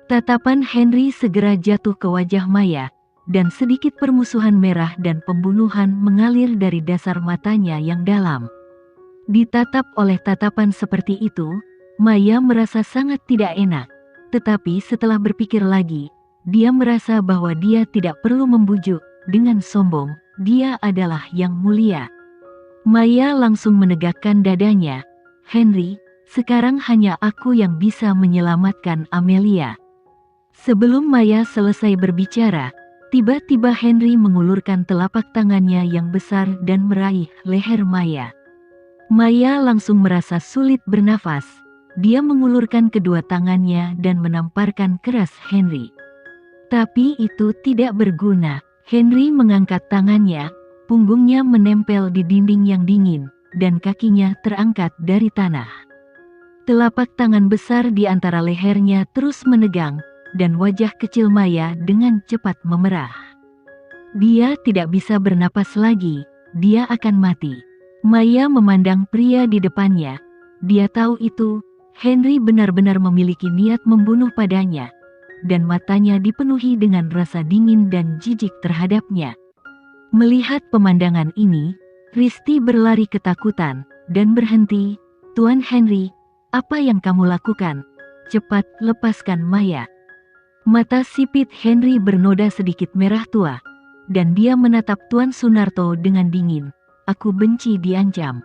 Tatapan Henry segera jatuh ke wajah Maya, dan sedikit permusuhan merah dan pembunuhan mengalir dari dasar matanya yang dalam. Ditatap oleh tatapan seperti itu, Maya merasa sangat tidak enak. Tetapi setelah berpikir lagi, dia merasa bahwa dia tidak perlu membujuk dengan sombong, dia adalah yang mulia. Maya langsung menegakkan dadanya. Henry, sekarang hanya aku yang bisa menyelamatkan Amelia. Sebelum Maya selesai berbicara, tiba-tiba Henry mengulurkan telapak tangannya yang besar dan meraih leher Maya. Maya langsung merasa sulit bernafas. Dia mengulurkan kedua tangannya dan menamparkan keras Henry. Tapi itu tidak berguna. Henry mengangkat tangannya, punggungnya menempel di dinding yang dingin, dan kakinya terangkat dari tanah. Telapak tangan besar di antara lehernya terus menegang, dan wajah kecil Maya dengan cepat memerah. Dia tidak bisa bernapas lagi, dia akan mati. Maya memandang pria di depannya. Dia tahu itu, Henry benar-benar memiliki niat membunuh padanya, dan matanya dipenuhi dengan rasa dingin dan jijik terhadapnya. Melihat pemandangan ini, Risti berlari ketakutan, dan berhenti. "Tuan Henry, apa yang kamu lakukan? Cepat, lepaskan Maya." Mata sipit Henry bernoda sedikit merah tua, dan dia menatap Tuan Sunarto dengan dingin. "Aku benci diancam.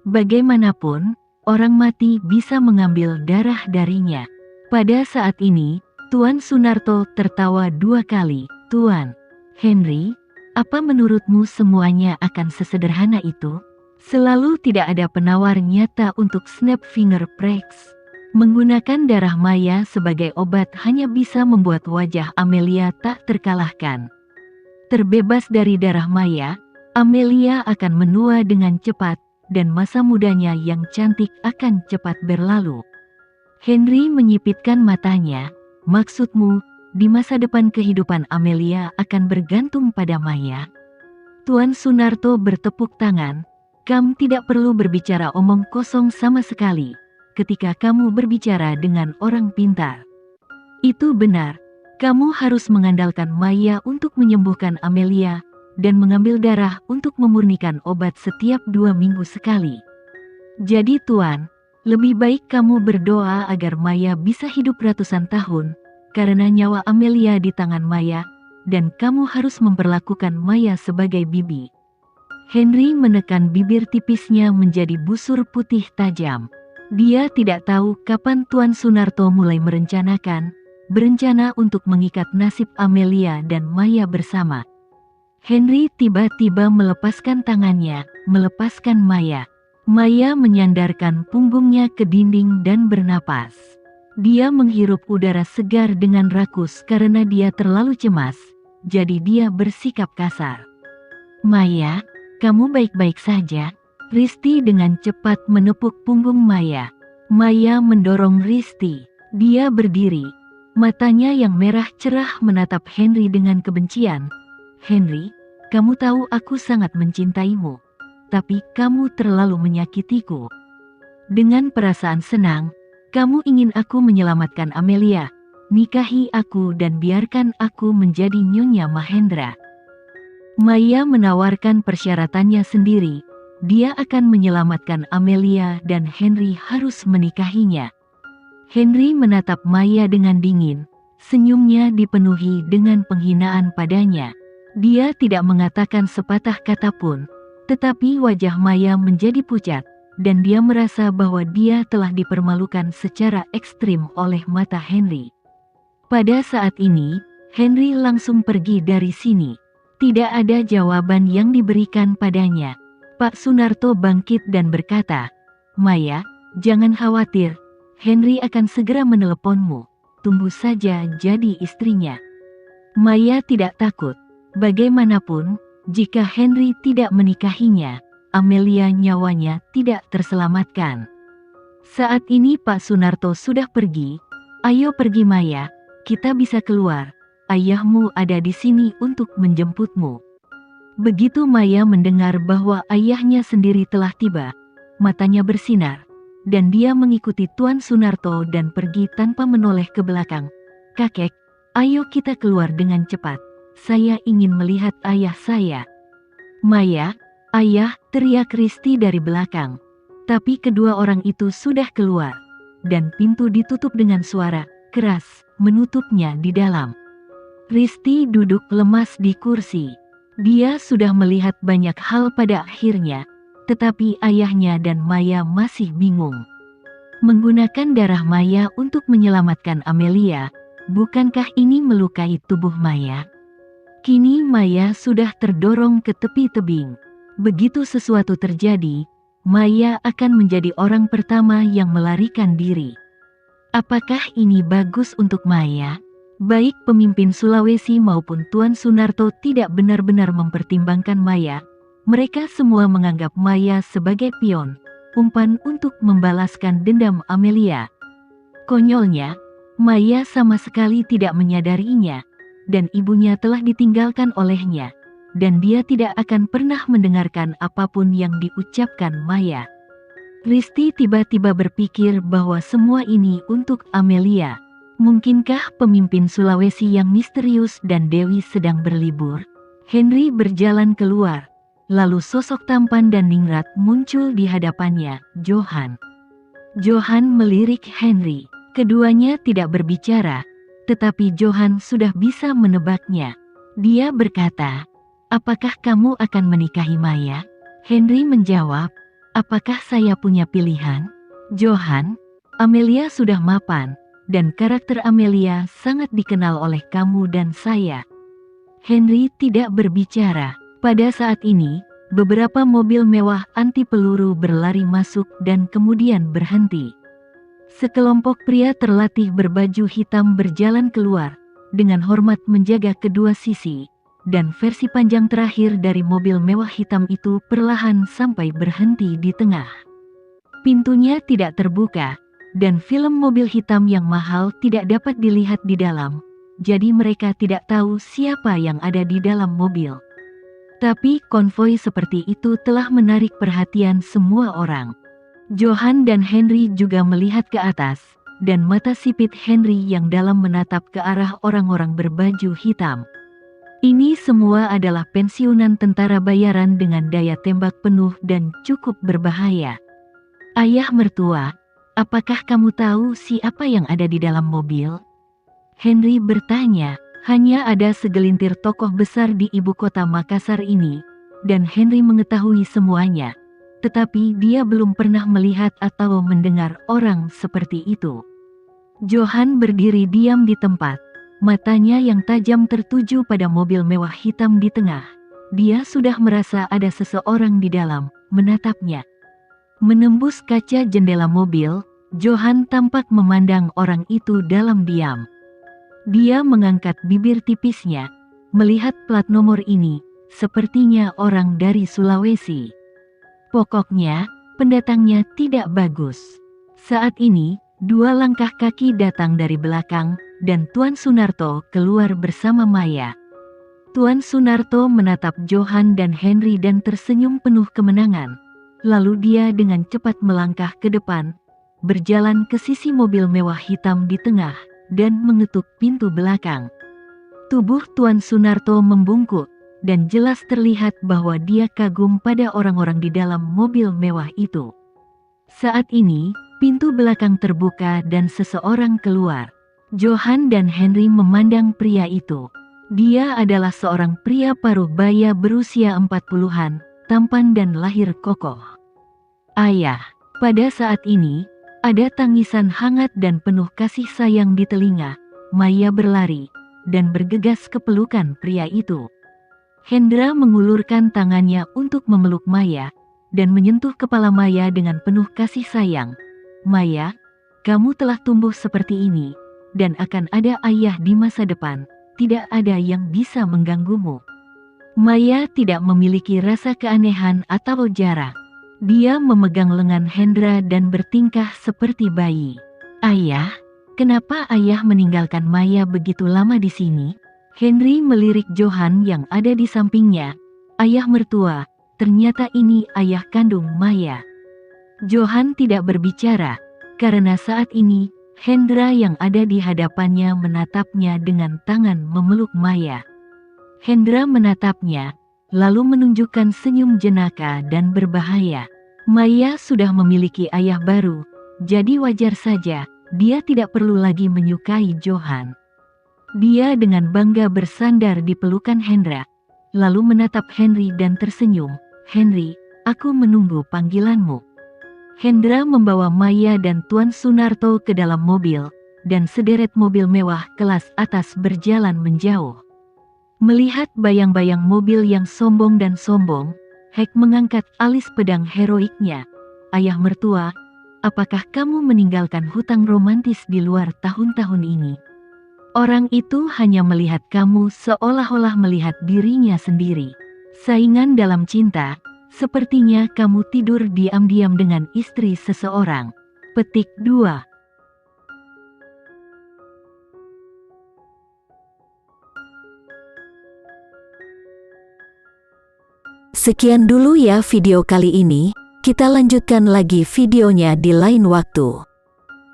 Bagaimanapun, orang mati bisa mengambil darah darinya." Pada saat ini, Tuan Sunarto tertawa 2 kali. "Tuan Henry, apa menurutmu semuanya akan sesederhana itu? Selalu tidak ada penawar nyata untuk snap finger pricks. Menggunakan darah Maya sebagai obat hanya bisa membuat wajah Amelia tak terkalahkan. Terbebas dari darah Maya, Amelia akan menua dengan cepat, dan masa mudanya yang cantik akan cepat berlalu." Henry menyipitkan matanya. "Maksudmu, di masa depan kehidupan Amelia akan bergantung pada Maya?" Tuan Sunarto bertepuk tangan. "Kamu tidak perlu berbicara omong kosong sama sekali, ketika kamu berbicara dengan orang pintar. Itu benar, kamu harus mengandalkan Maya untuk menyembuhkan Amelia, dan mengambil darah untuk memurnikan obat setiap 2 minggu sekali. Jadi Tuan, lebih baik kamu berdoa agar Maya bisa hidup ratusan tahun, karena nyawa Amelia di tangan Maya, dan kamu harus memperlakukan Maya sebagai bibi." Henry menekan bibir tipisnya menjadi busur putih tajam. Dia tidak tahu kapan Tuan Sunarto mulai berencana untuk mengikat nasib Amelia dan Maya bersama. Henry tiba-tiba melepaskan tangannya, melepaskan Maya. Maya menyandarkan punggungnya ke dinding dan bernapas. Dia menghirup udara segar dengan rakus karena dia terlalu cemas, jadi dia bersikap kasar. "Maya, kamu baik-baik saja?" Risti dengan cepat menepuk punggung Maya. Maya mendorong Risti. Dia berdiri. Matanya yang merah cerah menatap Henry dengan kebencian. "Henry, kamu tahu aku sangat mencintaimu. Tapi kamu terlalu menyakitiku. Dengan perasaan senang, kamu ingin aku menyelamatkan Amelia. Nikahi aku dan biarkan aku menjadi Nyonya Mahendra." Maya menawarkan persyaratannya sendiri. Dia akan menyelamatkan Amelia dan Henry harus menikahinya. Henry menatap Maya dengan dingin. Senyumnya dipenuhi dengan penghinaan padanya. Dia tidak mengatakan sepatah kata pun, tetapi wajah Maya menjadi pucat, dan dia merasa bahwa dia telah dipermalukan secara ekstrim oleh mata Henry. Pada saat ini, Henry langsung pergi dari sini. Tidak ada jawaban yang diberikan padanya. Pak Sunarto bangkit dan berkata, "Maya, jangan khawatir, Henry akan segera meneleponmu. Tunggu saja jadi istrinya." Maya tidak takut. Bagaimanapun, jika Henry tidak menikahinya, Amelia nyawanya tidak terselamatkan. Saat ini Pak Sunarto sudah pergi. "Ayo pergi Maya, kita bisa keluar. Ayahmu ada di sini untuk menjemputmu." Begitu Maya mendengar bahwa ayahnya sendiri telah tiba, matanya bersinar, dan dia mengikuti Tuan Sunarto dan pergi tanpa menoleh ke belakang. "Kakek, ayo kita keluar dengan cepat. Saya ingin melihat ayah saya." "Maya, ayah!" teriak Risti dari belakang. Tapi kedua orang itu sudah keluar, dan pintu ditutup dengan suara keras, menutupnya di dalam. Risti duduk lemas di kursi. Dia sudah melihat banyak hal pada akhirnya, tetapi ayahnya dan Maya masih bingung. Menggunakan darah Maya untuk menyelamatkan Amelia, bukankah ini melukai tubuh Maya? Kini Maya sudah terdorong ke tepi tebing. Begitu sesuatu terjadi, Maya akan menjadi orang pertama yang melarikan diri. Apakah ini bagus untuk Maya? Baik pemimpin Sulawesi maupun Tuan Sunarto tidak benar-benar mempertimbangkan Maya. Mereka semua menganggap Maya sebagai pion, umpan untuk membalaskan dendam Amelia. Konyolnya, Maya sama sekali tidak menyadarinya, dan ibunya telah ditinggalkan olehnya, dan dia tidak akan pernah mendengarkan apapun yang diucapkan Maya. Risti tiba-tiba berpikir bahwa semua ini untuk Amelia. Mungkinkah pemimpin Sulawesi yang misterius dan Dewi sedang berlibur? Henry berjalan keluar, lalu sosok tampan dan ningrat muncul di hadapannya, Johan. Johan melirik Henry. Keduanya tidak berbicara, tetapi Johan sudah bisa menebaknya. Dia berkata, "Apakah kamu akan menikahi Maya?" Henry menjawab, "Apakah saya punya pilihan?" "Johan, Amelia sudah mapan, dan karakter Amelia sangat dikenal oleh kamu dan saya." Henry tidak berbicara. Pada saat ini, beberapa mobil mewah anti peluru berlari masuk dan kemudian berhenti. Sekelompok pria terlatih berbaju hitam berjalan keluar, dengan hormat menjaga kedua sisi, dan versi panjang terakhir dari mobil mewah hitam itu perlahan sampai berhenti di tengah. Pintunya tidak terbuka, dan film mobil hitam yang mahal tidak dapat dilihat di dalam, jadi mereka tidak tahu siapa yang ada di dalam mobil. Tapi konvoi seperti itu telah menarik perhatian semua orang. Johan dan Henry juga melihat ke atas, dan mata sipit Henry yang dalam menatap ke arah orang-orang berbaju hitam. Ini semua adalah pensiunan tentara bayaran dengan daya tembak penuh dan cukup berbahaya. "Ayah mertua, apakah kamu tahu siapa yang ada di dalam mobil?" Henry bertanya. Hanya ada segelintir tokoh besar di ibu kota Makassar ini, dan Henry mengetahui semuanya. Tetapi dia belum pernah melihat atau mendengar orang seperti itu. Johan berdiri diam di tempat. Matanya yang tajam tertuju pada mobil mewah hitam di tengah. Dia sudah merasa ada seseorang di dalam, menatapnya. Menembus kaca jendela mobil, Johan tampak memandang orang itu dalam diam. Dia mengangkat bibir tipisnya, melihat plat nomor ini, sepertinya orang dari Sulawesi. Pokoknya, pendatangnya tidak bagus. Saat ini, 2 langkah kaki datang dari belakang, dan Tuan Sunarto keluar bersama Maya. Tuan Sunarto menatap Johan dan Henry dan tersenyum penuh kemenangan. Lalu dia dengan cepat melangkah ke depan, berjalan ke sisi mobil mewah hitam di tengah, dan mengetuk pintu belakang. Tubuh Tuan Sunarto membungkuk, dan jelas terlihat bahwa dia kagum pada orang-orang di dalam mobil mewah itu. Saat ini, pintu belakang terbuka dan seseorang keluar. Johan dan Henry memandang pria itu. Dia adalah seorang pria paruh baya berusia 40-an, tampan dan lahir kokoh. "Ayah." Pada saat ini, ada tangisan hangat dan penuh kasih sayang di telinga. Maya berlari, dan bergegas ke pelukan pria itu. Hendra mengulurkan tangannya untuk memeluk Maya, dan menyentuh kepala Maya dengan penuh kasih sayang. "Maya, kamu telah tumbuh seperti ini, dan akan ada ayah di masa depan, tidak ada yang bisa mengganggumu." Maya tidak memiliki rasa keanehan atau jarak. Dia memegang lengan Hendra dan bertingkah seperti bayi. "Ayah, kenapa ayah meninggalkan Maya begitu lama di sini?" Henry melirik Johan yang ada di sampingnya. "Ayah mertua, ternyata ini ayah kandung Maya." Johan tidak berbicara, karena saat ini, Hendra yang ada di hadapannya menatapnya dengan tangan memeluk Maya. Hendra menatapnya, lalu menunjukkan senyum jenaka dan berbahaya. Maya sudah memiliki ayah baru, jadi wajar saja dia tidak perlu lagi menyukai Johan. Dia dengan bangga bersandar di pelukan Hendra, lalu menatap Henry dan tersenyum. "Henry, aku menunggu panggilanmu." Hendra membawa Maya dan Tuan Sunarto ke dalam mobil, dan sederet mobil mewah kelas atas berjalan menjauh. Melihat bayang-bayang mobil yang sombong dan sombong, Hek mengangkat alis pedang heroiknya. "Ayah mertua, apakah kamu meninggalkan hutang romantis di luar tahun-tahun ini?" Orang itu hanya melihat kamu seolah-olah melihat dirinya sendiri. Saingan dalam cinta, sepertinya kamu tidur diam-diam dengan istri seseorang. Petik 2. Sekian dulu ya video kali ini, kita lanjutkan lagi videonya di lain waktu.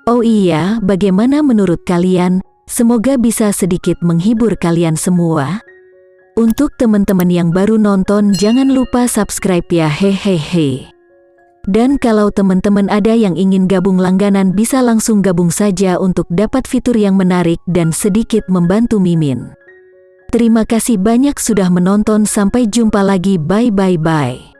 Oh iya, bagaimana menurut kalian? Semoga bisa sedikit menghibur kalian semua. Untuk teman-teman yang baru nonton, jangan lupa subscribe ya, hehehe. Dan kalau teman-teman ada yang ingin gabung langganan, bisa langsung gabung saja untuk dapat fitur yang menarik dan sedikit membantu Mimin. Terima kasih banyak sudah menonton, sampai jumpa lagi, bye bye bye.